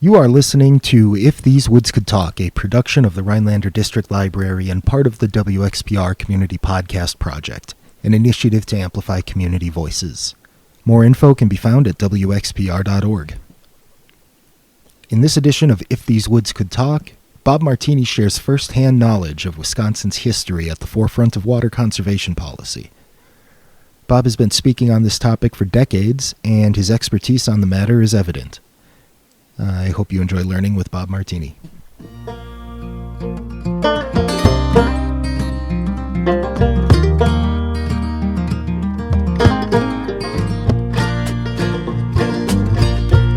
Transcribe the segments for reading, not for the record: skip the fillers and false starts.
You are listening to If These Woods Could Talk, a production of the Rhinelander District Library and part of the WXPR Community Podcast Project, an initiative to amplify community voices. More info can be found at wxpr.org. In this edition of If These Woods Could Talk, Bob Martini shares first-hand knowledge of Wisconsin's history at the forefront of water conservation policy. Bob has been speaking on this topic for decades, and his expertise on the matter is evident. I hope you enjoy learning with Bob Martini.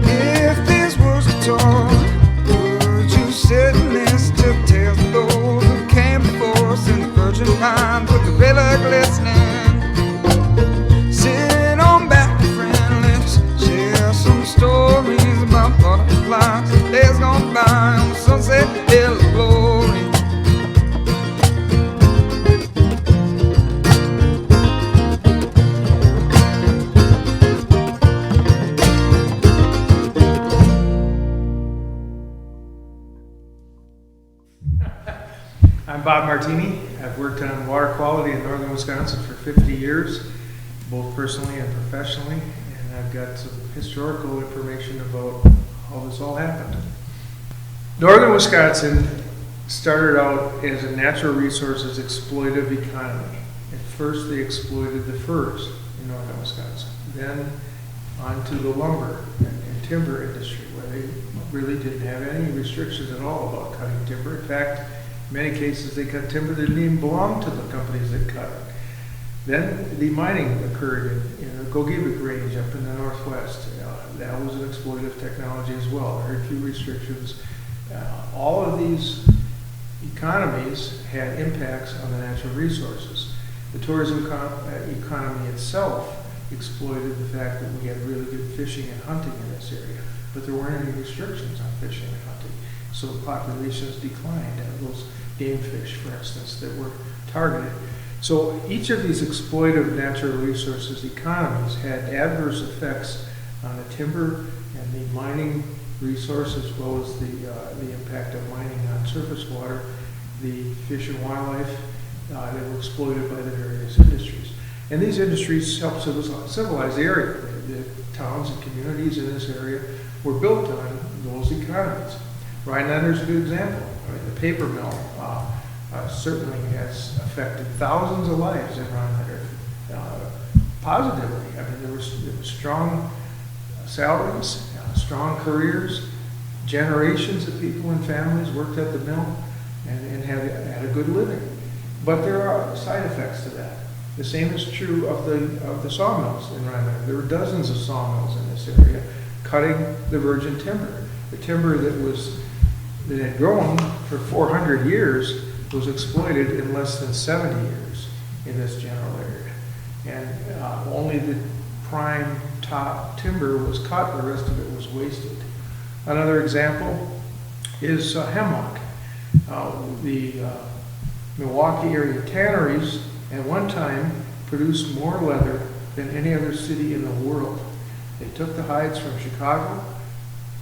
If this was a talk, would you sit and listen to tales of those who came before us in the virgin pines with the river glistening? Sit on back, friend, let's share some stories about butterflies, days gone by on the sunset hill of glory. I'm Bob Martini. I've worked on water quality in northern Wisconsin for 50 years, both personally and professionally, and I've got some historical information about how this all happened. Northern Wisconsin started out as a natural resources exploitive economy. At first they exploited the furs in northern Wisconsin, then onto the lumber and timber industry, where they really didn't have any restrictions at all about cutting timber. In fact, in many cases they cut timber that didn't even belong to the companies that cut it. Then the mining occurred in the Gogebic Range up in the northwest. That was an exploitative technology as well. Very few restrictions. All of these economies had impacts on the natural resources. The tourism economy itself exploited the fact that we had really good fishing and hunting in this area, but there weren't any restrictions on fishing and hunting. So populations declined. Those game fish, for instance, that were targeted. So each of these exploitive natural resources economies had adverse effects on the timber and the mining resource, as well as the impact of mining on surface water, the fish and wildlife that were exploited by the various industries. And these industries helped civilize the area. The towns and communities in this area were built on those economies. Rhinelander is a good example. I mean, the paper mill certainly has affected thousands of lives in Rhinelander positively. I mean, there was strong salaries, strong careers, generations of people and families worked at the mill and had a good living. But there are side effects to that. The same is true of the sawmills in Rhinelander. There were dozens of sawmills in this area cutting the virgin timber. The timber that had grown for 400 years was exploited in less than 70 years in this general area. And only the prime top timber was cut, the rest of it was wasted. Another example is hemlock. The Milwaukee area tanneries at one time produced more leather than any other city in the world. They took the hides from Chicago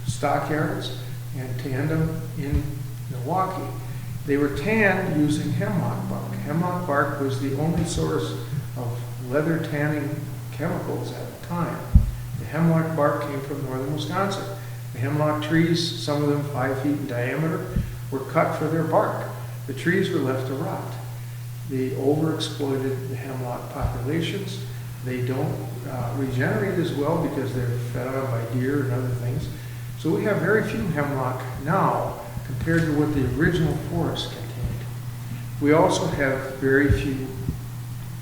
stockyards and tanned them in Milwaukee. They were tanned using hemlock bark. Hemlock bark was the only source of leather tanning chemicals at the time. The hemlock bark came from northern Wisconsin. The hemlock trees, some of them 5 feet in diameter, were cut for their bark. The trees were left to rot. They overexploited the hemlock populations. They don't regenerate as well because they're fed on by deer and other things. So we have very few hemlock now compared to what the original forest contained. We also have very few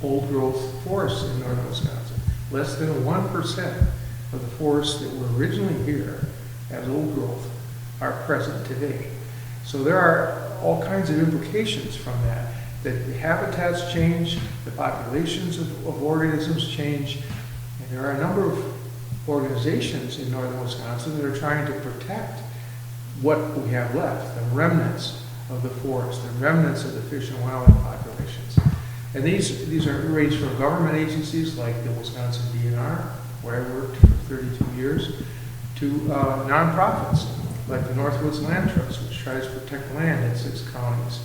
old growth forests in northern Wisconsin. Less than 1% of the forests that were originally here as old growth are present today. So there are all kinds of implications from that. That the habitats change, the populations of organisms change, and there are a number of organizations in northern Wisconsin that are trying to protect what we have left, the remnants of the forest, the remnants of the fish and wildlife populations. And these are range from government agencies like the Wisconsin DNR, where I worked for 32 years, to nonprofits. like the Northwoods Land Trust, which tries to protect land in 6 counties,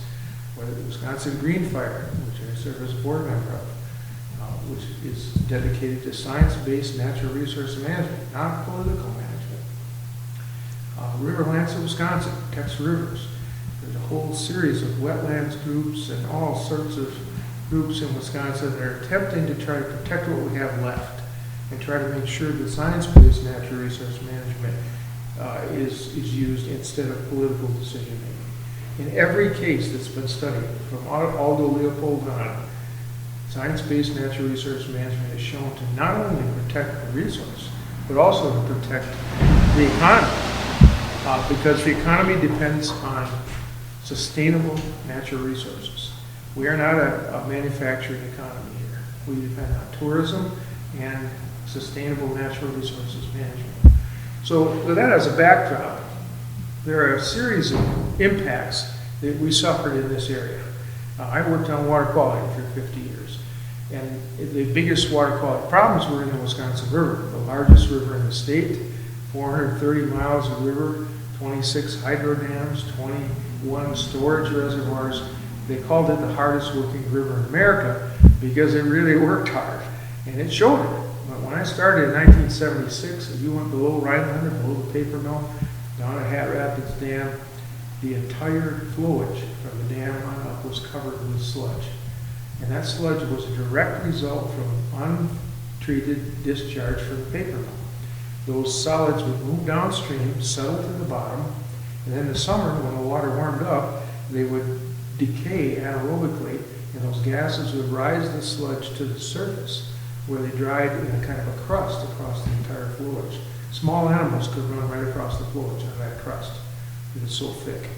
or the Wisconsin Green Fire, which I serve as a board member of, which is dedicated to science-based natural resource management, not political management. Riverlands of Wisconsin protects rivers. There's a whole series of wetlands groups and all sorts of groups in Wisconsin that are attempting to try to protect what we have left and try to make sure that science-based natural resource management is used instead of political decision-making. In every case that's been studied, from Aldo Leopold on, science-based natural resource management is shown to not only protect the resource, but also to protect the economy, because the economy depends on sustainable natural resources. We are not a manufacturing economy here. We depend on tourism and sustainable natural resources management. So with that as a backdrop, there are a series of impacts that we suffered in this area. I worked on water quality for 50 years, and the biggest water quality problems were in the Wisconsin River, the largest river in the state, 430 miles of river, 26 hydro dams, 21 storage reservoirs. They called it the hardest working river in America because it really worked hard, and it showed it. But when I started in 1976, if you went below Rhinelander, below the paper mill, down at Hat Rapids Dam, the entire flowage from the dam on up was covered with sludge. And that sludge was a direct result from untreated discharge from the paper mill. Those solids would move downstream, settle to the bottom, and then in the summer, when the water warmed up, they would decay anaerobically, and those gases would rise the sludge to the surface, where they dried in a kind of a crust across the entire flowage. Small animals could run right across the flowage on that crust. It was so thick.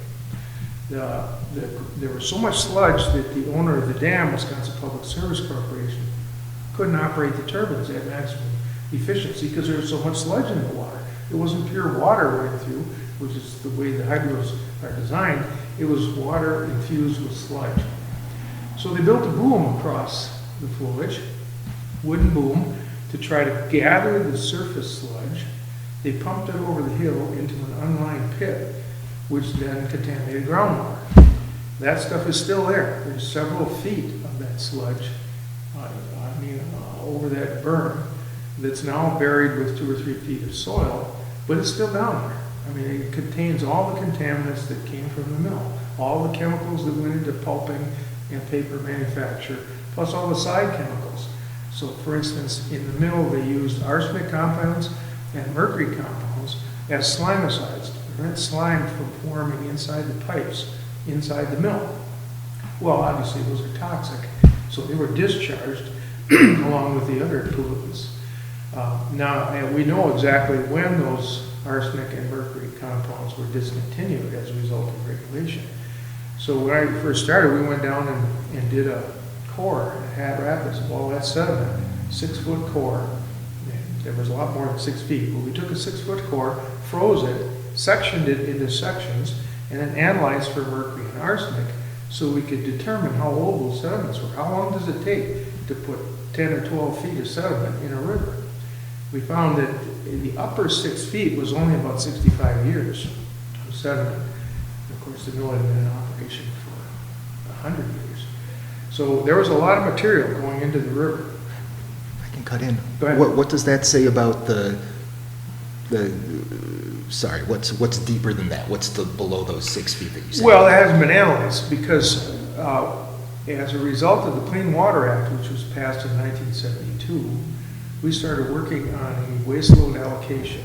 There was so much sludge that the owner of the dam, Wisconsin Public Service Corporation, couldn't operate the turbines at maximum efficiency because there was so much sludge in the water. It wasn't pure water running through, which is the way the hydros are designed. It was water infused with sludge. So they built a boom across the flowage, wooden boom, to try to gather the surface sludge. They pumped it over the hill into an unlined pit, which then contaminated groundwater. That stuff is still there. There's several feet of that sludge, over that berm, that's now buried with 2 or 3 feet of soil, but it's still down there. I mean, it contains all the contaminants that came from the mill, all the chemicals that went into pulping and paper manufacture, plus all the side chemicals. So, for instance, in the mill, they used arsenic compounds and mercury compounds as slimicides to prevent slime from forming inside the pipes, inside the mill. Well, obviously, those are toxic, so they were discharged along with the other pollutants. Now, we know exactly when those arsenic and mercury compounds were discontinued as a result of regulation. So when I first started, we went down and did a core at Hat Rapids of all that sediment, 6-foot core. There was a lot more than 6 feet, but we took a 6-foot core, froze it, sectioned it into sections, and then analyzed for mercury and arsenic so we could determine how old those sediments were. How long does it take to put 10 or 12 feet of sediment in a river? We found that the upper 6 feet was only about 65 years of sediment. Of course, the mill had been in operation for 100 years. So there was a lot of material going into the river. I can cut in. Go ahead. What does that say about what's deeper than that? What's below those 6 feet that you said? Well, it hasn't been analyzed because as a result of the Clean Water Act, which was passed in 1972, we started working on a waste load allocation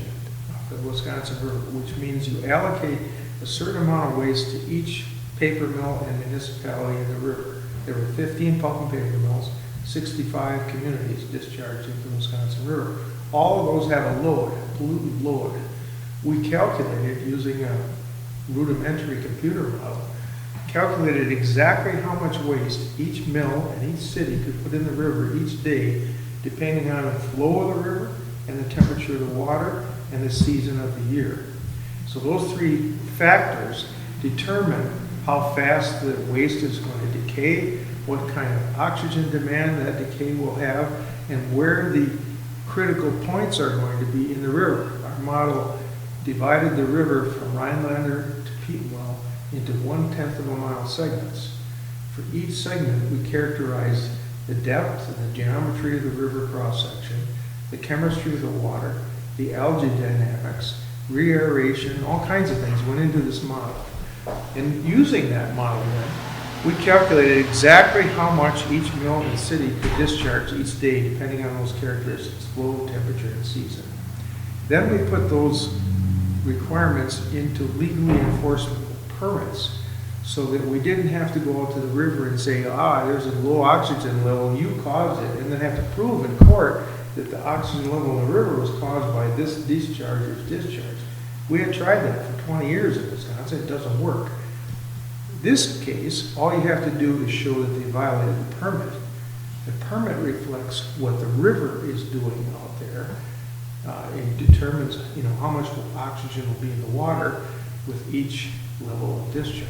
of the Wisconsin River, which means you allocate a certain amount of waste to each paper mill and municipality in the river. There were 15 pulp and paper mills, 65 communities discharged into the Wisconsin River. All of those have a load, a pollutant load. We calculated using a rudimentary computer model, calculated exactly how much waste each mill and each city could put in the river each day, depending on the flow of the river and the temperature of the water and the season of the year. So those 3 factors determine how fast the waste is going to decay, what kind of oxygen demand that decay will have, and where the critical points are going to be in the river. Our model divided the river from Rhinelander to Petenwell into 1/10 of a mile segments. For each segment, we characterized the depth and the geometry of the river cross-section, the chemistry of the water, the algae dynamics, re-aeration, all kinds of things went into this model. And using that model then, we calculated exactly how much each mill and city could discharge each day depending on those characteristics, flow, temperature, and season. Then we put those requirements into legally enforceable permits so that we didn't have to go out to the river and say, there's a low oxygen level, you caused it, and then have to prove in court that the oxygen level in the river was caused by this discharge or discharge. We had tried that for 20 years in Wisconsin. It doesn't work. This case, all you have to do is show that they violated the permit. The permit reflects what the river is doing out there. It determines, how much oxygen will be in the water with each level of discharge.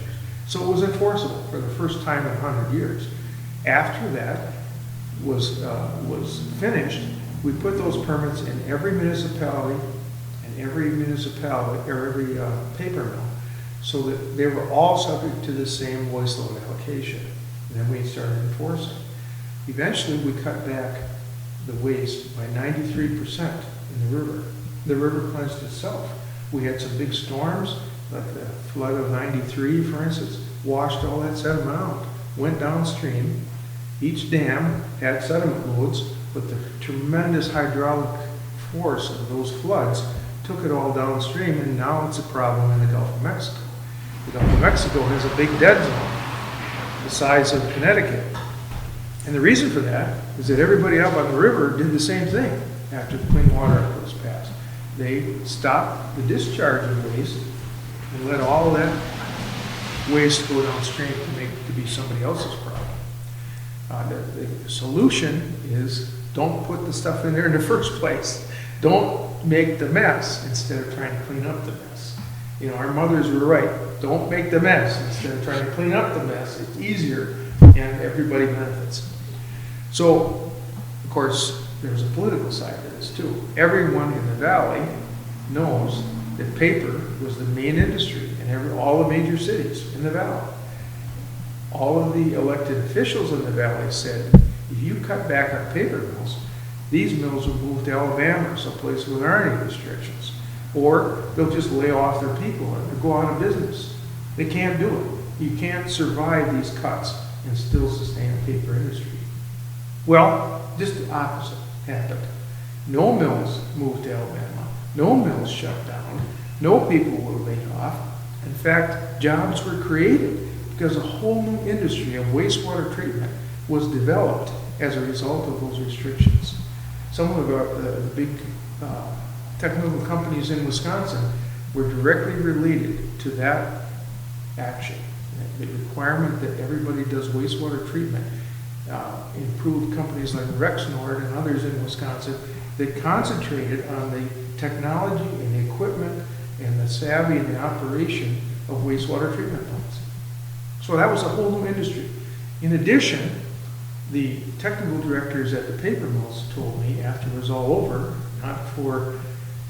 So it was enforceable for the first time in 100 years. After that was finished, we put those permits in every municipality and every paper mill, so that they were all subject to the same waste load allocation. And then we started enforcing. Eventually, we cut back the waste by 93% in the river. The river cleansed itself. We had some big storms, like the flood of '93, for instance, washed all that sediment out, went downstream. Each dam had sediment loads, but the tremendous hydraulic force of those floods took it all downstream, and now it's a problem in the Gulf of Mexico. The Gulf of Mexico has a big dead zone, the size of Connecticut. And the reason for that is that everybody up on the river did the same thing after the Clean Water Act was passed. They stopped the discharge of waste and let all of that waste go downstream to be somebody else's problem. The solution is don't put the stuff in there in the first place. Don't make the mess instead of trying to clean up the mess. Our mothers were right. Don't make the mess instead of trying to clean up the mess. It's easier and everybody benefits. So, of course, there's a political side to this too. Everyone in the valley knows that paper was the main industry in all the major cities in the valley. All of the elected officials in the valley said, if you cut back on paper mills, these mills will move to Alabama, someplace where there aren't any restrictions. Or they'll just lay off their people and go out of business. They can't do it. You can't survive these cuts and still sustain a paper industry. Well, just the opposite happened. No mills moved to Alabama. No mills shut down. No people were laid off. In fact, jobs were created because a whole new industry of wastewater treatment was developed as a result of those restrictions. Some of the big technical companies in Wisconsin were directly related to that action. The requirement that everybody does wastewater treatment improved companies like Rexnord and others in Wisconsin that concentrated on the technology and the equipment and the savvy and the operation of wastewater treatment plants. So that was a whole new industry. In addition, the technical directors at the paper mills told me after it was all over, not for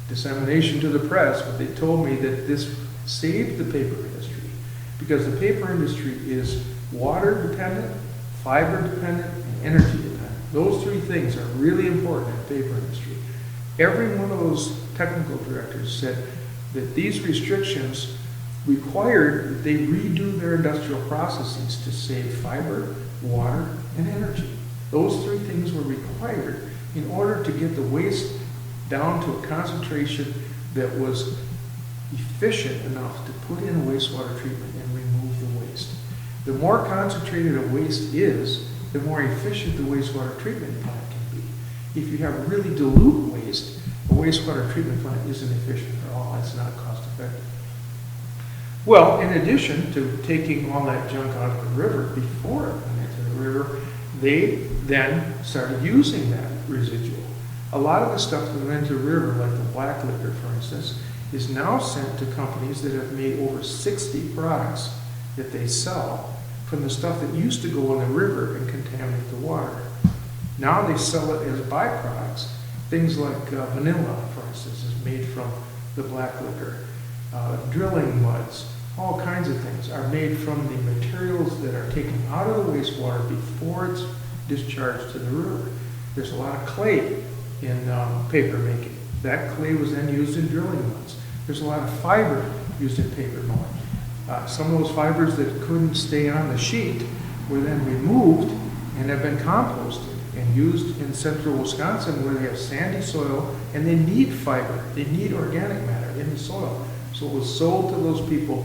dissemination to the press, but they told me that this saved the paper industry because the paper industry is water dependent, fiber dependent, and energy dependent. Those three things are really important in the paper industry. Every one of those technical directors said that these restrictions required that they redo their industrial processes to save fiber, water, and energy. Those three things were required in order to get the waste down to a concentration that was efficient enough to put in a wastewater treatment and remove the waste. The more concentrated a waste is, the more efficient the wastewater treatment plant can be. If you have really dilute waste, a wastewater treatment plant isn't efficient at all. It's not cost effective. Well, in addition to taking all that junk out of the river before it went into the river, they then started using that residual. A lot of the stuff that went into the river, like the black liquor, for instance, is now sent to companies that have made over 60 products that they sell from the stuff that used to go in the river and contaminate the water. Now they sell it as byproducts. Things like vanilla, for instance, is made from the black liquor, drilling muds, all kinds of things are made from the materials that are taken out of the wastewater before it's discharged to the river. There's a lot of clay in paper making. That clay was then used in drilling muds. There's a lot of fiber used in paper mowing. Some of those fibers that couldn't stay on the sheet were then removed and have been composted and used in central Wisconsin where they have sandy soil and they need fiber. They need organic matter in the soil. So it was sold to those people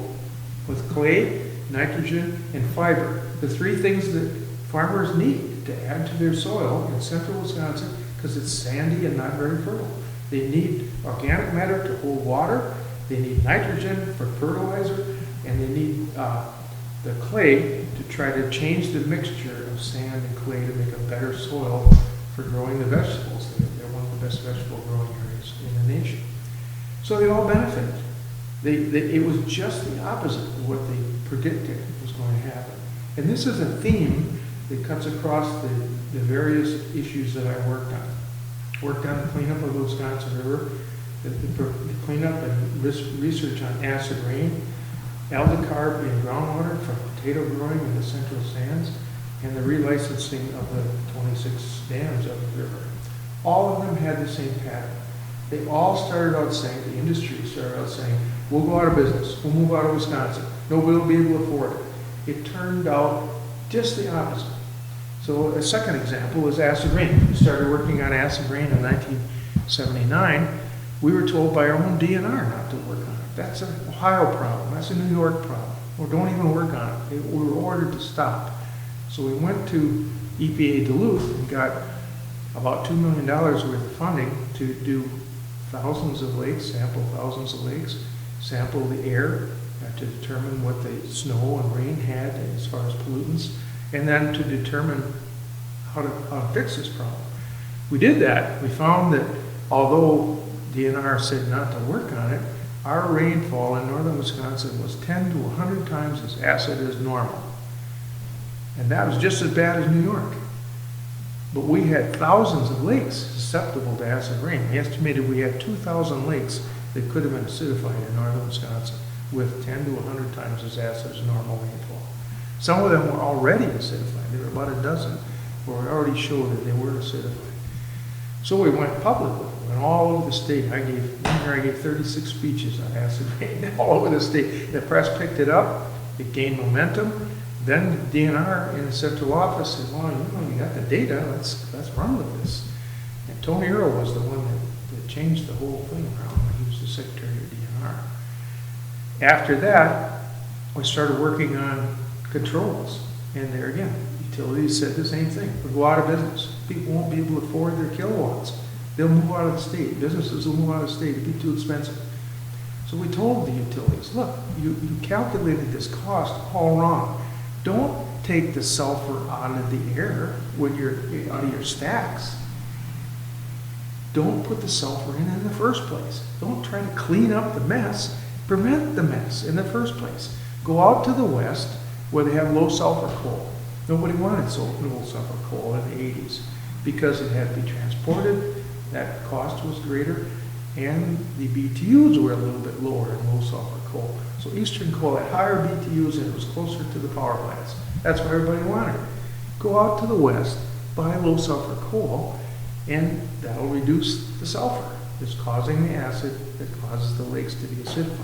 with clay, nitrogen, and fiber. The three things that farmers need to add to their soil in central Wisconsin because it's sandy and not very fertile. They need organic matter to hold water, they need nitrogen for fertilizer, and they need the clay to try to change the mixture of sand and clay to make a better soil for growing the vegetables. They're one of the best vegetable growing areas in the nation. So they all benefited. It was just the opposite of what they predicted was going to happen. And this is a theme that cuts across the various issues that I worked on. Worked on the cleanup of the Wisconsin River, the cleanup and research on acid rain, aldicarb in groundwater from potato growing in the central sands, and the relicensing of the 26 dams of the river. All of them had the same pattern. They all started out saying, the industry started out saying, we'll go out of business, we'll move out of Wisconsin, nobody will be able to afford it. It turned out just the opposite. So a second example is acid rain. We started working on acid rain in 1979. We were told by our own DNR not to work on it. That's an Ohio problem, that's a New York problem. Or don't even work on it. We were ordered to stop. So we went to EPA Duluth and got about $2 million worth of funding to do thousands of lakes, sample thousands of lakes, sample the air to determine what the snow and rain had as far as pollutants, and then to determine how to fix this problem. We did that. We found that although DNR said not to work on it, our rainfall in northern Wisconsin was 10 to 100 times as acid as normal. And that was just as bad as New York. But we had thousands of lakes susceptible to acid rain. We estimated we had 2,000 lakes that could have been acidified in northern Wisconsin with 10 to 100 times as acid as normal rainfall. Some of them were already acidified. There were about a dozen where it already showed that they were acidified. So we went public with it. Went all over the state. I gave 36 speeches on acid rain all over the state. The press picked it up. It gained momentum. Then DNR in the central office said, well, you got the data. Let's run with this. And Tony Earl was the one that changed the whole thing around when he was the secretary of DNR. After that, we started working on controls. And there again, utilities said the same thing. We'll go out of business. People won't be able to afford their kilowatts. They'll move out of the state. Businesses will move out of the state. It'll be too expensive. So we told the utilities, look, you calculated this cost all wrong. Don't take the sulfur out of the air when you're out of your stacks. Don't put the sulfur in the first place. Don't try to clean up the mess. Prevent the mess in the first place. Go out to the west where they have low sulfur coal. Nobody wanted low sulfur coal in the 80s because it had to be transported. That cost was greater, and the BTUs were a little bit lower in low sulfur coal. So Eastern coal had higher BTUs and it was closer to the power plants. That's what everybody wanted. Go out to the west, buy low sulfur coal, and that'll reduce the sulfur that's causing the acid that causes the lakes to be acidified.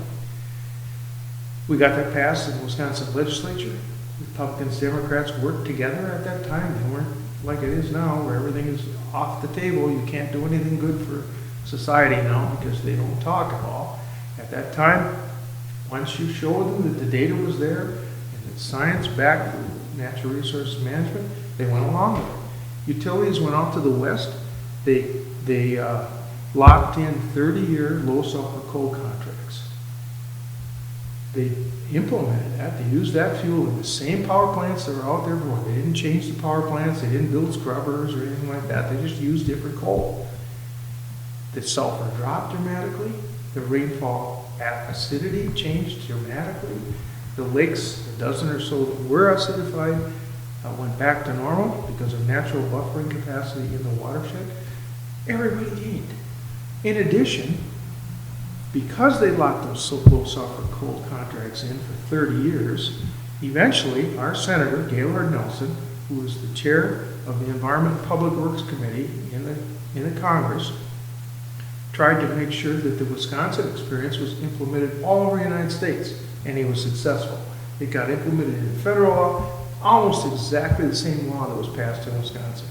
We got that passed in the Wisconsin legislature. Republicans, Democrats worked together at that time. They weren't like it is now, where everything is off the table. You can't do anything good for society now because they don't talk at all. At that time, once you showed them that the data was there and that science backed natural resources management, they went along with it. Utilities went out to the west. They locked in 30-year low sulfur coal contracts. They implemented that. They used that fuel in the same power plants that were out there before. They didn't change the power plants. They didn't build scrubbers or anything like that. They just used different coal. The sulfur dropped dramatically. The rainfall acidity changed dramatically. The lakes, a dozen or so that were acidified, went back to normal because of natural buffering capacity in the watershed. Everybody gained. In addition, because they locked those low sulfur coal contracts in for 30 years, eventually our Senator, Gaylord Nelson, who was the chair of the Environment and Public Works Committee in the Congress, tried to make sure that the Wisconsin experience was implemented all over the United States, and he was successful. It got implemented in federal law, almost exactly the same law that was passed in Wisconsin.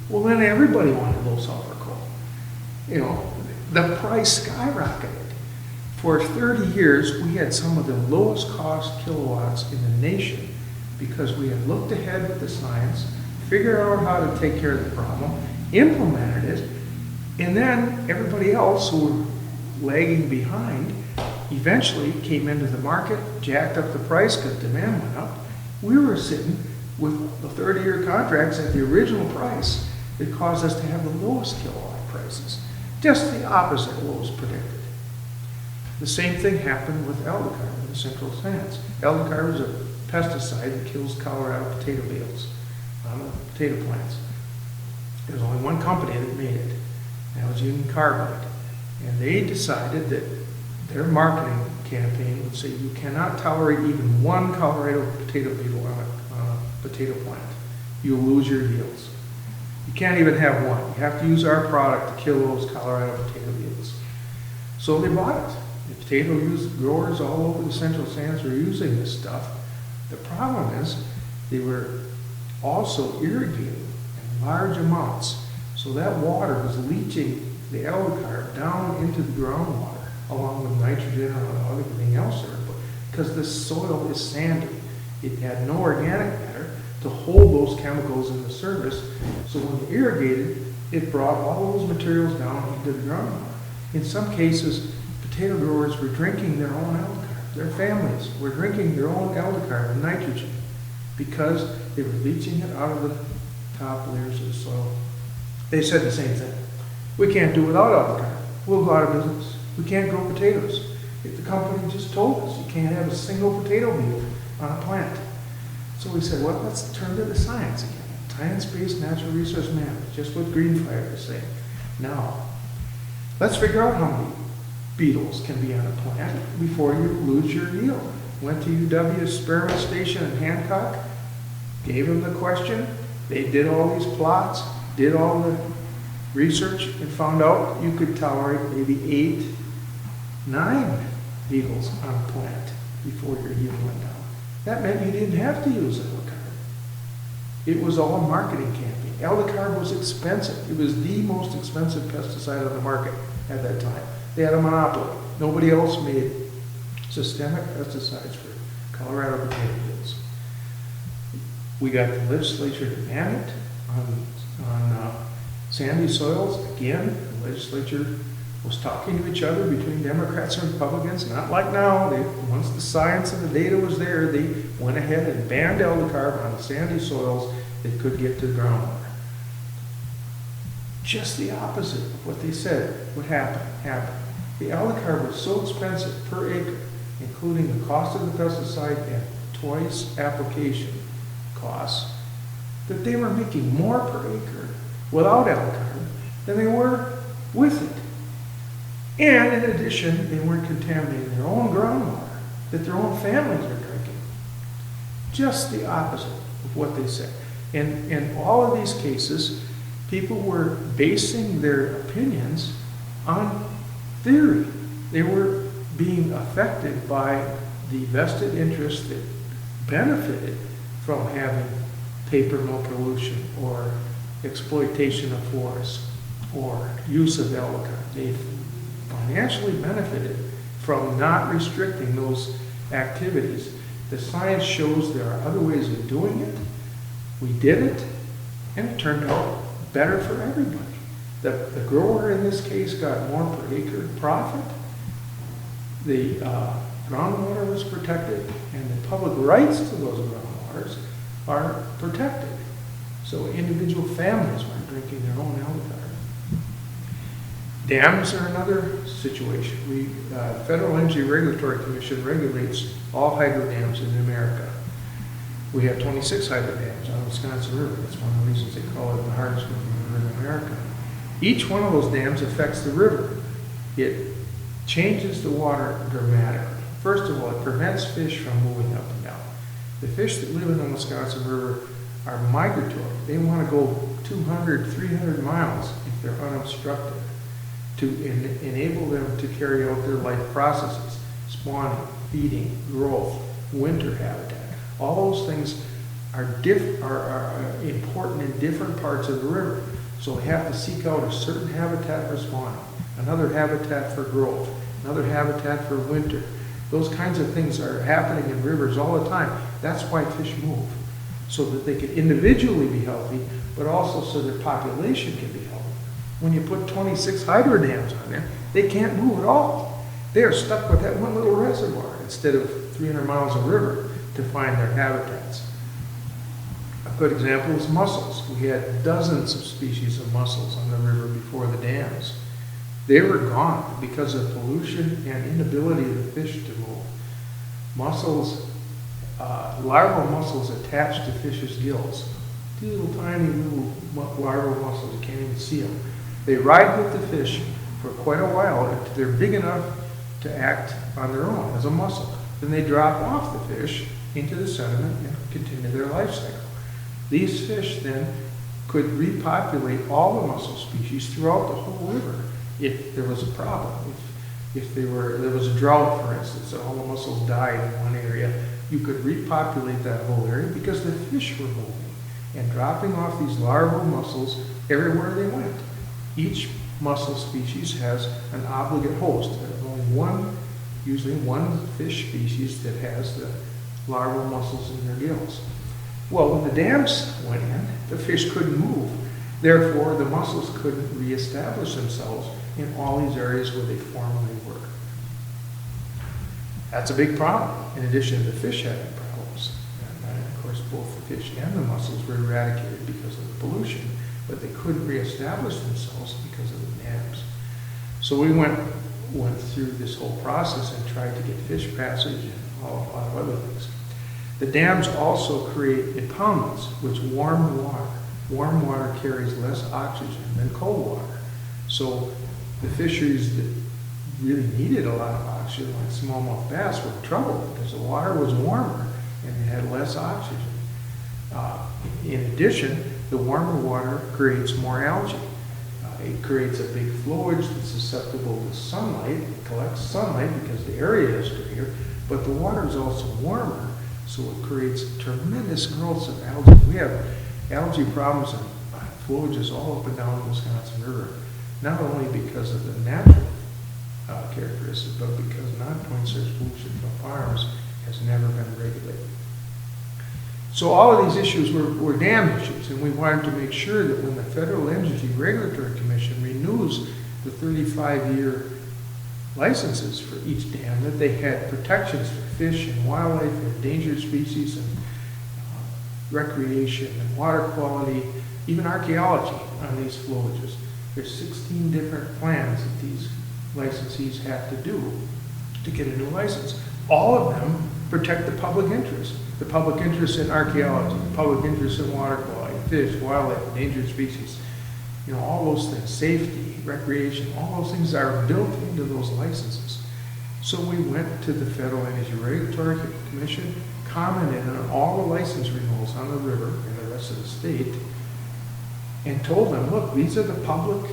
Well, then everybody wanted low sulfur coal. You know, the price skyrocketed. For 30 years, we had some of the lowest cost kilowatts in the nation because we had looked ahead with the science, figured out how to take care of the problem, implemented it, and then everybody else who were lagging behind eventually came into the market, jacked up the price because demand went up. We were sitting with the 30-year contracts at the original price that caused us to have the lowest kilowatt prices. Just the opposite of what was predicted. The same thing happened with eldercarb in the central sands. Eldercarb is a pesticide that kills Colorado potato beetles on the potato plants. There's only one company that made it. That was Union Carbide. And they decided that their marketing campaign would say you cannot tolerate even one Colorado potato beetle on a potato plant. You'll lose your yields. You can't even have one. You have to use our product to kill those Colorado potato beetles. So they bought it. The potato growers all over the central sands were using this stuff. The problem is they were also irrigating in large amounts. So that water was leaching the eldercarb down into the groundwater along with nitrogen or everything else there. But because the soil is sandy, it had no organic matter to hold those chemicals in the surface. So when you irrigated, it brought all those materials down into the groundwater. In some cases, potato growers were drinking their own eldercarb. Their families were drinking their own eldercarb and nitrogen because they were leaching it out of the top layers of the soil. They said the same thing. We can't do without eldercarb. We'll go out of business. We can't grow potatoes. If the company just told us you can't have a single potato beetle on a plant. So we said, well, let's turn to the science again. Science-based natural resource management, just what Greenfire is saying. Now, let's figure out how many beetles can be on a plant before you lose your yield. Went to UW Experiment Station in Hancock, gave them the question. They did all these plots, did all the research, and found out you could tolerate maybe 8, 9 beetles on a plant before your yield went down. That meant you didn't have to use eldercarb. It was all a marketing campaign. Eldercarb was expensive. It was the most expensive pesticide on the market at that time. They had a monopoly. Nobody else made systemic pesticides for Colorado potato beetles. We got the legislature to ban it on sandy soils. Again, the legislature was talking to each other between Democrats and Republicans, not like now. Once the science and the data was there, they went ahead and banned eldercarb on the sandy soils that could get to the groundwater. Just the opposite of what they said would happen. The eldercarb was so expensive per acre, including the cost of the pesticide and twice application costs, that they were making more per acre without eldercarb than they were with it. And in addition, they weren't contaminating their own groundwater that their own families were drinking. Just the opposite of what they said. And in all of these cases, people were basing their opinions on theory. They were being affected by the vested interests that benefited from having paper mill pollution or exploitation of forests or use of eldercarb. They financially benefited from not restricting those activities. The science shows there are other ways of doing it. We did it, and it turned out better for everybody. The grower in this case got more per acre profit. The groundwater was protected, and the public rights to those groundwaters are protected. So individual families weren't drinking their own eldercarb. Dams are another situation. The Federal Energy Regulatory Commission regulates all hydro dams in America. We have 26 hydro dams on the Wisconsin River. That's one of the reasons they call it the hardest river in America. Each one of those dams affects the river. It changes the water dramatically. First of all, it prevents fish from moving up and down. The fish that live in the Wisconsin River are migratory. They want to go 200, 300 miles if they're unobstructed to enable them to carry out their life processes, spawning, feeding, growth, winter habitat. All those things are important in different parts of the river. So we have to seek out a certain habitat for spawning, another habitat for growth, another habitat for winter. Those kinds of things are happening in rivers all the time. That's why fish move, so that they can individually be healthy, but also so their population can be healthy. When you put 26 hydro dams on there, they can't move at all. They are stuck with that one little reservoir instead of 300 miles of river to find their habitats. A good example is mussels. We had dozens of species of mussels on the river before the dams. They were gone because of pollution and inability of the fish to move. Mussels, larval mussels attached to fish's gills. These little tiny little larval mussels, you can't even see them. They ride with the fish for quite a while until they're big enough to act on their own as a mussel. Then they drop off the fish into the sediment and continue their life cycle. These fish then could repopulate all the mussel species throughout the whole river if there was a problem. If there was a drought, for instance, and all the mussels died in one area, you could repopulate that whole area because the fish were moving and dropping off these larval mussels everywhere they went. Each mussel species has an obligate host. There's only one, usually one fish species that has the larval mussels in their gills. Well, when the dams went in, the fish couldn't move. Therefore, the mussels couldn't reestablish themselves in all these areas where they formerly were. That's a big problem, in addition to the fish having problems. And of course, both the fish and the mussels were eradicated because of the pollution, but they couldn't reestablish themselves because of the dams. So we went through this whole process and tried to get fish passage and a lot of other things. The dams also create impoundments, which warm the water. Warm water carries less oxygen than cold water. So the fisheries that really needed a lot of oxygen, like smallmouth bass, were in trouble because the water was warmer and it had less oxygen. In addition, the warmer water creates more algae. It creates a big flowage that's susceptible to sunlight. It collects sunlight because the area is bigger, but the water is also warmer, so it creates tremendous growths of algae. We have algae problems and flowages all up and down the Wisconsin River, not only because of the natural characteristics, but because non-point source pollution from farms has never been regulated. So all of these issues were dam issues, and we wanted to make sure that when the Federal Energy Regulatory Commission renews the 35-year licenses for each dam, that they had protections for fish and wildlife and endangered species and recreation and water quality, even archaeology on these flowages. There's 16 different plans that these licensees have to do to get a new license. All of them protect the public interest. The public interest in archaeology, the public interest in water quality, fish, wildlife, endangered species. You know, all those things, safety, recreation, all those things are built into those licenses. So we went to the Federal Energy Regulatory Commission, commented on all the license renewals on the river and the rest of the state, and told them, look, these are the public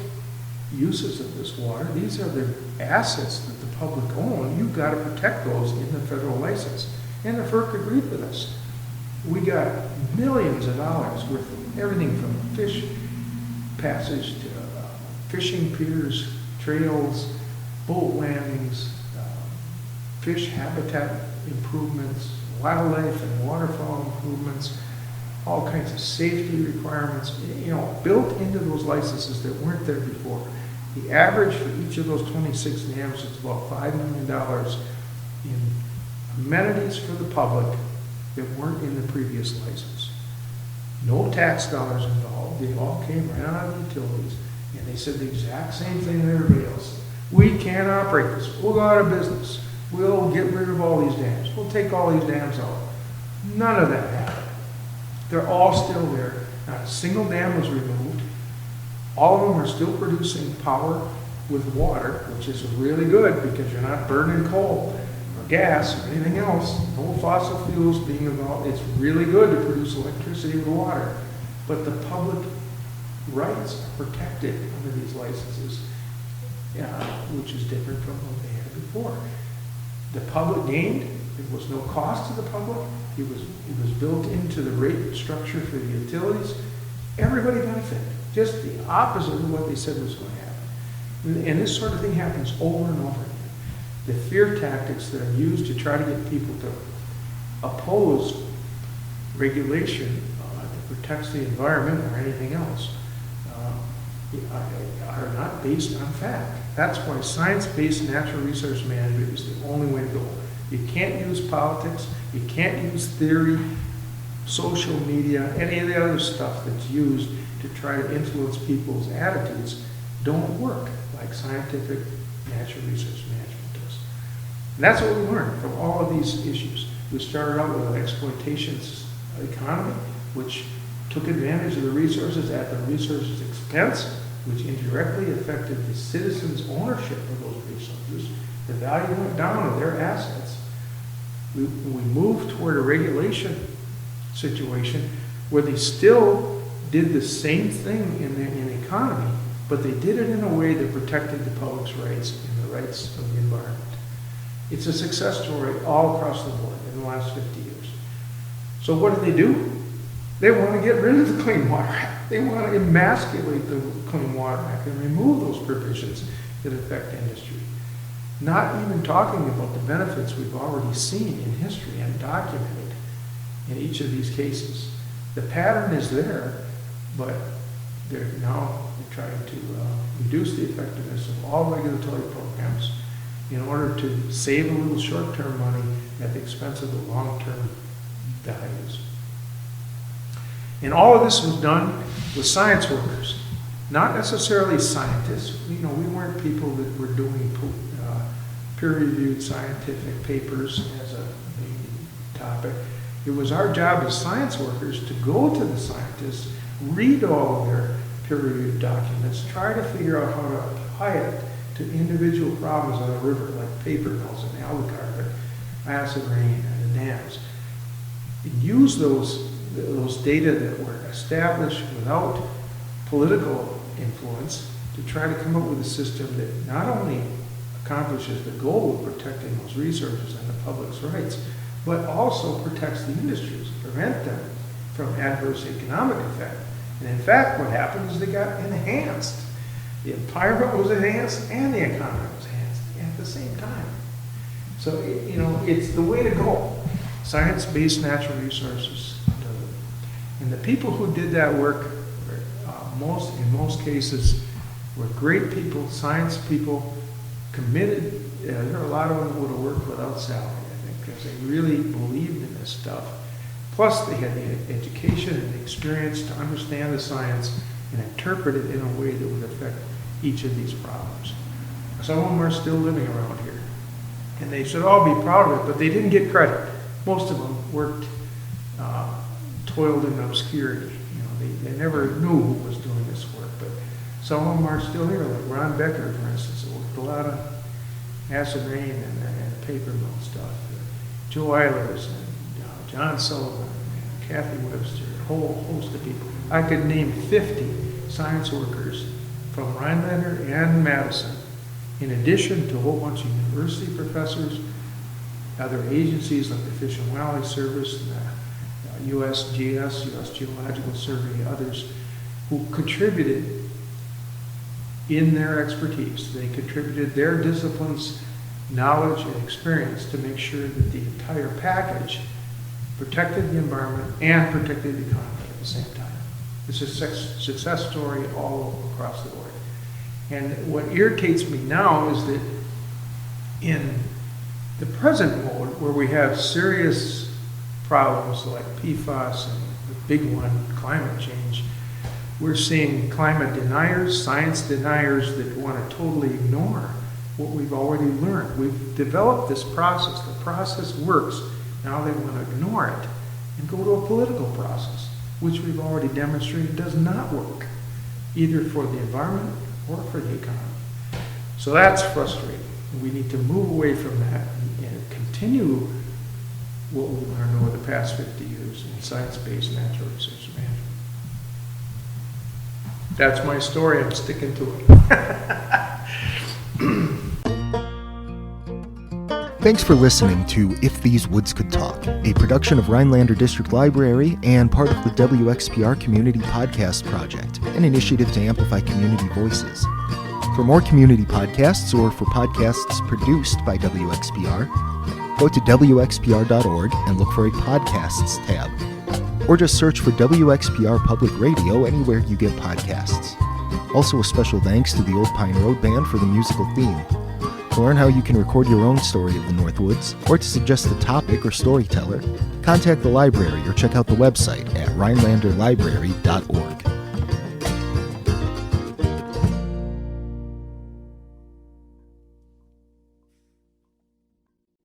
uses of this water. These are the assets that the public own. You've got to protect those in the federal license. And the FERC agreed with us. We got millions of dollars worth of everything from fish passage to fishing piers, trails, boat landings, fish habitat improvements, wildlife and waterfowl improvements, all kinds of safety requirements, you know, built into those licenses that weren't there before. The average for each of those 26 dams is about $5 million in amenities for the public that weren't in the previous license. No tax dollars involved. They all came right out of utilities. And they said the exact same thing that everybody else said. We can't operate this. We'll go out of business. We'll get rid of all these dams. We'll take all these dams out. None of that happened. They're all still there. Not a single dam was removed. All of them are still producing power with water, which is really good because you're not burning coal or gas or anything else. No fossil fuels being involved. It's really good to produce electricity with water. But the public rights are protected under these licenses, which is different from what they had before. The public gained. There was no cost to the public. It was built into the rate structure for the utilities. Everybody benefited. Just the opposite of what they said was going to happen. And this sort of thing happens over and over again. The fear tactics that are used to try to get people to oppose regulation that protects the environment or anything else are not based on fact. That's why science-based natural resource management is the only way to go. You can't use politics, you can't use theory, social media, any of the other stuff that's used to try to influence people's attitudes don't work like scientific natural resource management does. And that's what we learned from all of these issues. We started out with an exploitation economy, which took advantage of the resources at the resources' expense, which indirectly affected the citizens' ownership of those resources. The value went down of their assets. We moved toward a regulation situation where they still did the same thing in the economy, but they did it in a way that protected the public's rights and the rights of the environment. It's a success story all across the board in the last 50 years. So what do? They want to get rid of the Clean Water Act. They want to emasculate the Clean Water Act and remove those provisions that affect industry. Not even talking about the benefits we've already seen in history and documented in each of these cases. The pattern is there, but they're trying to reduce the effectiveness of all regulatory programs in order to save a little short-term money at the expense of the long-term values. And all of this was done with science workers, not necessarily scientists. We weren't people that were doing peer-reviewed scientific papers as a main topic. It was our job as science workers to go to the scientists, read all of their peer-reviewed documents, try to figure out how to apply it to individual problems on a river, like paper mills and algal carbon, acid rain, and the dams. And use those data that were established without political influence to try to come up with a system that not only accomplishes the goal of protecting those resources and the public's rights, but also protects the industries, prevent them from adverse economic effect. And in fact, what happened is they got enhanced. The environment was enhanced and the economy was enhanced at the same time. So, it's the way to go. Science-based natural resources. And the people who did that work, in most cases, were great people, science people, committed. There are a lot of them that would have worked without salary, I think, because they really believed in this stuff. Plus, they had the education and the experience to understand the science and interpret it in a way that would affect each of these problems. Some of them are still living around here, and they should all be proud of it, but they didn't get credit. Most of them worked, toiled in obscurity. They never knew who was doing this work, but some of them are still here, like Ron Becker, for instance, who worked a lot of acid rain and paper mill stuff. Joe Eilers and John Sullivan and Kathy Webster, a whole host of people. I could name 50 science workers from Rhinelander and Madison, in addition to a whole bunch of university professors, other agencies like the Fish and Wildlife Service, and the USGS, U.S. Geological Survey, others, who contributed in their expertise. They contributed their disciplines, knowledge, and experience to make sure that the entire package protected the environment and protected the economy at the same time. It's a success story all across the board. And what irritates me now is that in the present mode, where we have serious problems like PFAS and the big one, climate change, we're seeing climate deniers, science deniers that want to totally ignore what we've already learned. We've developed this process. The process works. Now they want to ignore it and go to a political process, which we've already demonstrated does not work, either for the environment or for the economy. So that's frustrating. We need to move away from that and continue what we learned over the past 50 years in science-based natural resource management. That's my story. I'm sticking to it. Thanks for listening to If These Woods Could Talk, a production of Rhinelander District Library and part of the WXPR Community Podcast Project, an initiative to amplify community voices. For more community podcasts or for podcasts produced by WXPR, go to WXPR.org and look for a Podcasts tab. Or just search for WXPR Public Radio anywhere you get podcasts. Also a special thanks to the Old Pine Road Band for the musical theme. To learn how you can record your own story of the Northwoods, or to suggest a topic or storyteller, contact the library or check out the website at rhinelanderlibrary.org.